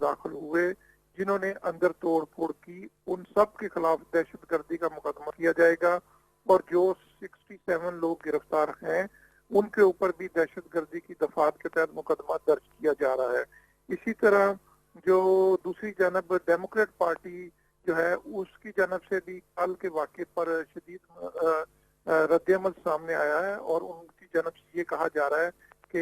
दाखिल हुए जिन्होंने अंदर तोड़ फोड़ की, उन सब के खिलाफ दहशतगर्दी का मुकदमा किया जाएगा और जो 67 लोग गिरफ्तार हैं उनके ऊपर भी दहशतगर्दी की दफात के तहत मुकदमा दर्ज किया जा रहा है। इसी तरह जो दूसरी जानब डेमोक्रेट पार्टी जो है उसकी जानब से भी कल के वाक़े पर शदीद रद्दअमल सामने आया है और उनकी जानब से ये कहा जा रहा है कि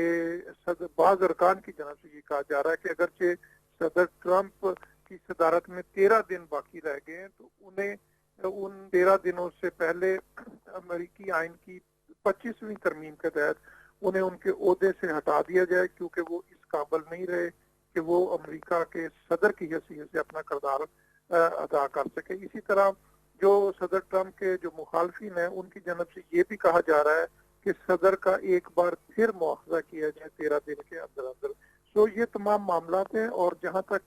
बाज़ अरकान की जानब से ये कहा जा रहा है कि अगरचे सदर ट्रंप की सदारत में 13 दिन बाकी रह गए हैं तो उन्हें उन 13 दिनों से पहले अमेरिकी आइन की 25वीं तरमीम के तहत उन्हें उनके ओहदे से हटा दिया जाए क्योंकि वो इस काबिल नहीं रहे कि वो अमेरिका के सदर की हैसियत से अपना किरदार अदा कर सके। इसी तरह जो सदर ट्रंप के जो मुखालफिन हैं उनकी जानब से ये भी कहा जा रहा है कि सदर का एक बार फिर मुआवजा किया जाए 13 दिन के अंदर अंदर। सो ये तमाम मामला हैं और जहां तक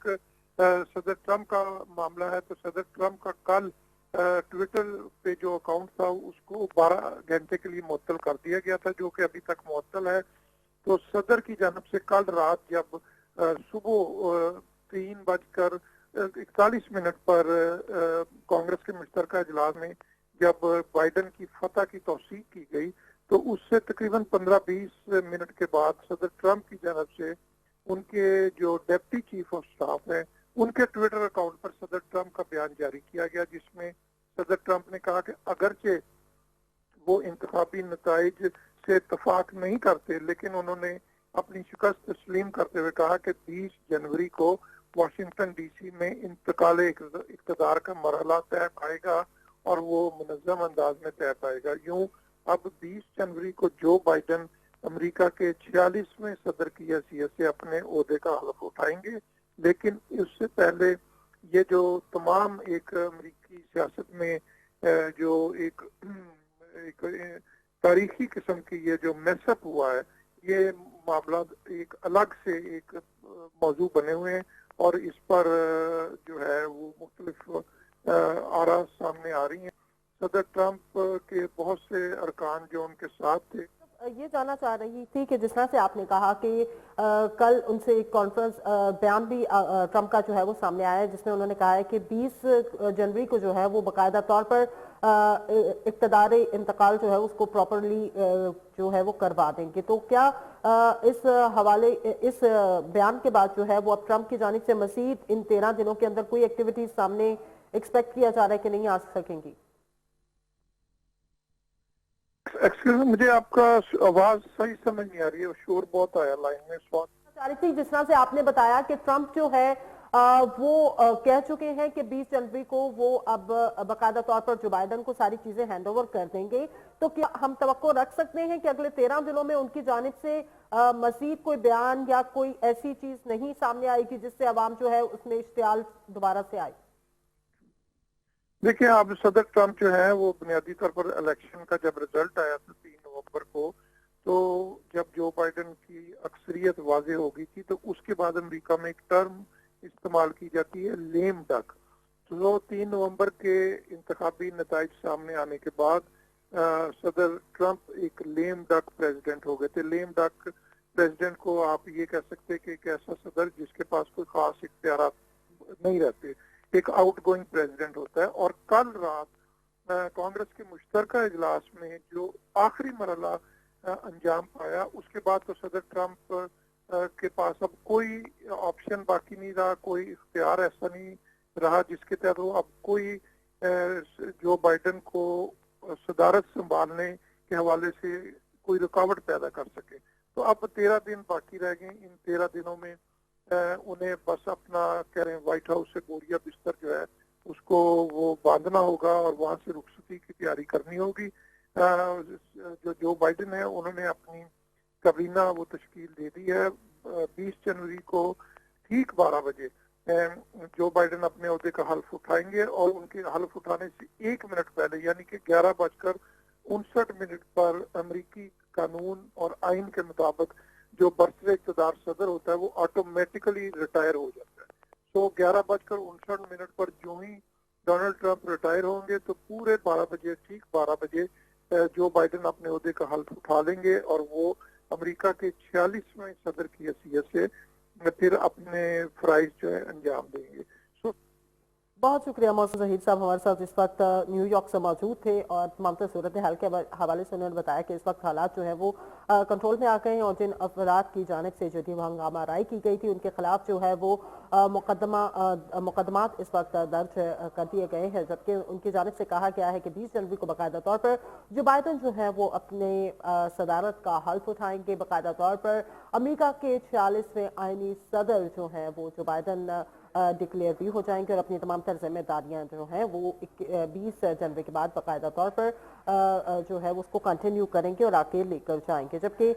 सदर ट्रंप का मामला है तो सदर ट्रंप का कल ट्विटर पे जो अकाउंट था उसको 12 घंटे के लिए मुअत्तल कर दिया गया था जो कि अभी तक मुअत्तल है। तो सदर की जानब से कल रात जब सुबह 3:41 पर कांग्रेस के मुश्तरका इजलास में जब बाइडन की फतह की तौसीक की गई तो उससे तकरीबन 15-20 मिनट के बाद सदर ट्रंप की जानब से उनके जो डेप्टी चीफ ऑफ स्टाफ है उनके ट्विटर अकाउंट पर सदर ट्रंप का बयान जारी किया गया जिसमें सदर ट्रंप ने कहा कि अगरचे वो इंतखाबी नताइज से इत्तफाक नहीं करते लेकिन उन्होंने अपनी शिकस्त तस्लीम करते हुए कहा कि 20 जनवरी को वाशिंगटन डीसी में इंतकाल इक़्तिदार का मरहला तय पाएगा और वो मुनज़्ज़म अंदाज में तय पाएगा। यूं अब 20 जनवरी को जो बाइडन अमेरिका के 46वें सदर की हैसियत से अपने ओहदे का हल्फ उठाएंगे लेकिन उससे पहले ये जो तमाम एक अमेरिकी सियासत में जो एक तारीखी किस्म की ये जो मैसअप हुआ है ये मामला एक अलग से एक मौजू बने हुए हैं और इस पर जो है वो मुख्तलिफ आरा सामने आ रही हैं। सदर ट्रंप के बहुत से अरकान जो उनके साथ थे ये जानना चाह रही थी कि जिस तरह से आपने कहा कि कल उनसे एक कॉन्फ्रेंस बयान भी ट्रंप का जो है वो सामने आया है जिसमें उन्होंने कहा है कि 20 जनवरी को जो है वो बाकायदा तौर पर इक़्तिदार इंतकाल जो है उसको प्रॉपरली जो है वो करवा देंगे। तो क्या इस हवाले इस बयान के बाद जो है वो अब ट्रंप की जानिब से मज़ीद इन 13 दिनों के अंदर कोई एक्टिविटीज सामने एक्सपेक्ट किया जा रहा है कि नहीं आ सकेंगी? एक्सक्यूज मुझे आपका आवाज सही समझ नहीं आ रही है, शोर बहुत आया लाइन में इस वक्त। चाह रही थी जिस तरह से आपने बताया कि ट्रंप जो है वो कह चुके हैं कि 20 जनवरी को वो अब बाकायदा तौर पर जो बाइडन को सारी चीजें हैंडओवर कर देंगे, तो क्या हम तवक्को रख सकते हैं कि अगले 13 दिनों में उनकी जानिब से मजीद कोई बयान या कोई ऐसी चीज नहीं सामने आएगी जिससे अवाम जो है उसमें इश्तियाल दोबारा से आए? देखिए अब सदर ट्रंप जो है वो बुनियादी तौर पर इलेक्शन का जब रिजल्ट आया था 3 नवंबर को तो जब जो बाइडन की अक्सरियत वाजे हो गई थी तो उसके बाद अमेरिका में एक टर्म इस्तेमाल की जाती है लेम डक। तो 3 नवंबर के इंतखाबी नताइज सामने आने के बाद सदर ट्रंप एक लेम डक प्रेसिडेंट हो गए थे। लेम डक प्रेसिडेंट को आप ये कह सकते कि एक ऐसा सदर जिसके पास कोई खास इख्तियार नहीं रहते, एक आउटगोइंग प्रेसिडेंट होता है। और कल रात कांग्रेस के मुश्तरका इजलास में जो आखिरी मरहला अंजाम पाया उसके बाद तो सदर ट्रंप के पास अब कोई ऑप्शन बाकी नहीं रहा, कोई इख्तियार ऐसा नहीं रहा जिसके तहत वो अब कोई जो बाइडन को सदारत संभालने के हवाले से कोई रुकावट पैदा कर सके। तो अब 13 दिन बाकी रह गए। इन 13 दिनों में उन्हें बस अपना कह रहे हैं व्हाइट हाउस से बोरिया बिस्तर जो है उसको वो बांधना होगा और वहां से रुखसती की तैयारी करनी होगी। जो बाइडन है उन्होंने अपनी काबीना वो तश्कील दे दी है। 20 जनवरी को ठीक 12 बजे जो बाइडन अपने ओहदे का हल्फ उठाएंगे और उनके हल्फ उठाने से 1 मिनट पहले यानी कि 11:59 पर अमेरिकी कानून और आइन के मुताबिक जो बरसरे इक़्तिदार सदर होता है वो ऑटोमेटिकली रिटायर हो जाता है। तो 11:59 पर जो ही डोनाल्ड ट्रंप रिटायर होंगे तो पूरे 12 बजे ठीक 12 बजे जो बाइडन अपने ओहदे का हल्फ उठा लेंगे और वो अमेरिका के 46वें सदर की हैसियत से फिर अपने फराइज जो है अंजाम देंगे। सो बहुत शुक्रिया मोहसिन जहीर साहब, हमारे साथ इस वक्त न्यूयॉर्क से मौजूद थे और तमाम सूरत हाल के हवाले से उन्होंने बताया कि इस वक्त हालात जो है वो कंट्रोल में आ गए हैं और जिन अफराद की जानिब से जो थी वो हंगामा राय की गई थी उनके खिलाफ जो है वो मुकदमात इस वक्त दर्ज कर दिए गए हैं, जबकि उनकी जानिब से कहा गया है कि 20 जनवरी को बाकायदा तौर पर जो बाइडन जो है वो अपने सदारत का हल्फ उठाएंगे। बाकायदा तौर पर अमेरिका के 46वें आईनी सदर जो है वो जो बाइडन डिक्लेयर भी हो जाएंगे और अपनी तमाम तर जिम्मेदारियां जो हैं वो 20 जनवरी के बाद बाकायदा तौर पर जो है उसको कंटिन्यू करेंगे और आगे लेकर जाएंगे, जबकि